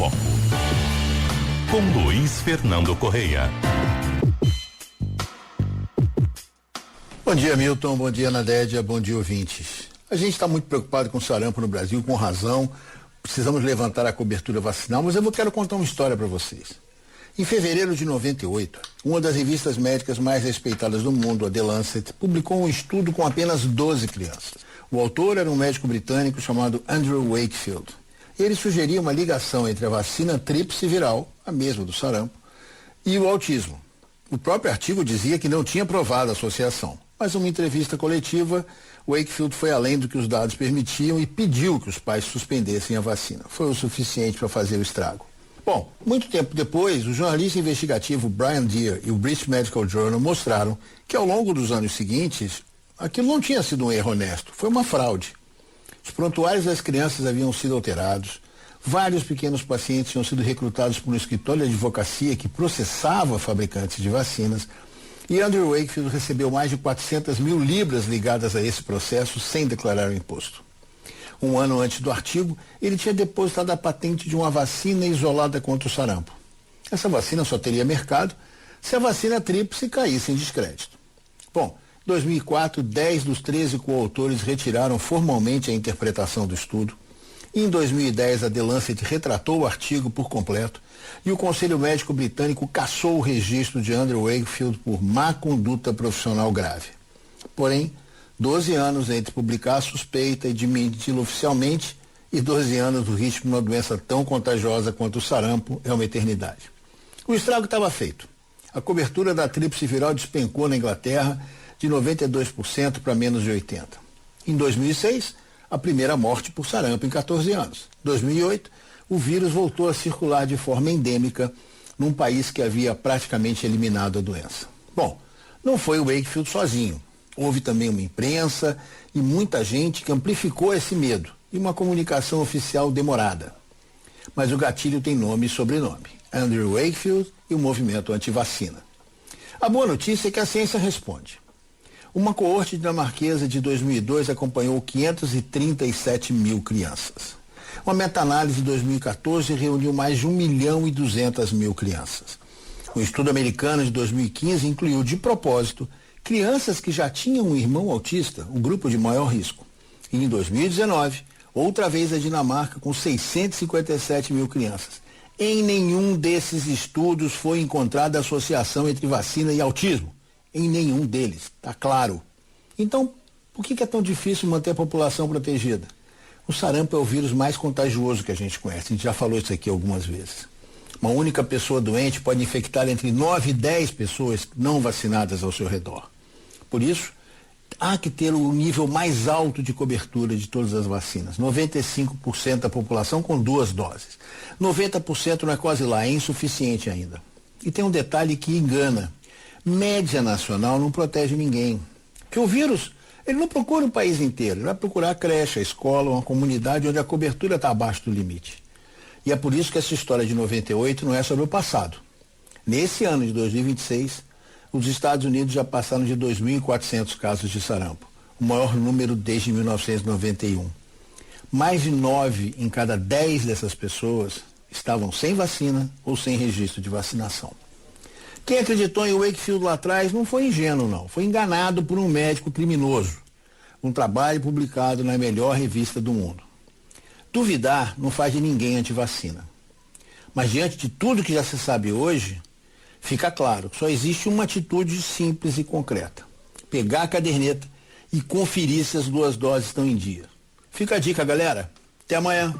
Foco, com Luiz Fernando Correia. Bom dia, Milton. Bom dia, Nadédia. Bom dia, ouvintes. A gente está muito preocupado com o sarampo no Brasil, com razão. Precisamos levantar a cobertura vacinal, mas eu quero contar uma história para vocês. Em fevereiro de 98, uma das revistas médicas mais respeitadas do mundo, a The Lancet, publicou um estudo com apenas 12 crianças. O autor era um médico britânico chamado Andrew Wakefield. Ele sugeria uma ligação entre a vacina tríplice viral, a mesma do sarampo, e o autismo. O próprio artigo dizia que não tinha provado a associação, mas numa entrevista coletiva, Wakefield foi além do que os dados permitiam e pediu que os pais suspendessem a vacina. Foi o suficiente para fazer o estrago. Bom, muito tempo depois, o jornalista investigativo Brian Deer e o British Medical Journal mostraram que ao longo dos anos seguintes, aquilo não tinha sido um erro honesto, foi uma fraude. Os prontuários das crianças haviam sido alterados, vários pequenos pacientes tinham sido recrutados por um escritório de advocacia que processava fabricantes de vacinas, e Andrew Wakefield recebeu mais de 400 mil libras ligadas a esse processo sem declarar o imposto. Um ano antes do artigo, ele tinha depositado a patente de uma vacina isolada contra o sarampo. Essa vacina só teria mercado se a vacina tríplice caísse em descrédito. Bom, em 2004, 10 dos 13 coautores retiraram formalmente a interpretação do estudo. Em 2010, a The Lancet retratou o artigo por completo e o Conselho Médico Britânico cassou o registro de Andrew Wakefield por má conduta profissional grave. Porém, 12 anos entre publicar a suspeita e desmenti-la oficialmente e 12 anos do risco de uma doença tão contagiosa quanto o sarampo é uma eternidade. O estrago estava feito. A cobertura da tríplice viral despencou na Inglaterra de 92% para menos de 80%. Em 2006, a primeira morte por sarampo em 14 anos. Em 2008, o vírus voltou a circular de forma endêmica num país que havia praticamente eliminado a doença. Bom, não foi o Wakefield sozinho. Houve também uma imprensa e muita gente que amplificou esse medo e uma comunicação oficial demorada. Mas o gatilho tem nome e sobrenome. Andrew Wakefield e o movimento anti-vacina. A boa notícia é que a ciência responde. Uma coorte dinamarquesa de 2002 acompanhou 537 mil crianças. Uma meta-análise de 2014 reuniu mais de 1.200.000 crianças. Um estudo americano de 2015 incluiu, de propósito, crianças que já tinham um irmão autista, o grupo de maior risco. E em 2019, outra vez a Dinamarca com 657 mil crianças. Em nenhum desses estudos foi encontrada associação entre vacina e autismo. Em nenhum deles, tá claro. Então, por que é tão difícil manter a população protegida? O sarampo é o vírus mais contagioso que a gente conhece. A gente já falou isso aqui algumas vezes. Uma única pessoa doente pode infectar entre 9 e 10 pessoas não vacinadas ao seu redor. Por isso, há que ter o nível mais alto de cobertura de todas as vacinas. 95% da população com 2 doses. 90% não é quase lá, é insuficiente ainda. E tem um detalhe que engana. Média nacional não protege ninguém. Porque o vírus, ele não procura o país inteiro, ele vai procurar a creche, a escola, uma comunidade onde a cobertura está abaixo do limite. E é por isso que essa história de 98 não é sobre o passado. Nesse ano de 2026, os Estados Unidos já passaram de 2.400 casos de sarampo, o maior número desde 1991. Mais de 9 em cada 10 dessas pessoas estavam sem vacina ou sem registro de vacinação. Quem acreditou em Wakefield lá atrás não foi ingênuo, não. Foi enganado por um médico criminoso. Um trabalho publicado na melhor revista do mundo. Duvidar não faz de ninguém antivacina. Mas diante de tudo que já se sabe hoje, fica claro que só existe uma atitude simples e concreta. Pegar a caderneta e conferir se as 2 doses estão em dia. Fica a dica, galera. Até amanhã.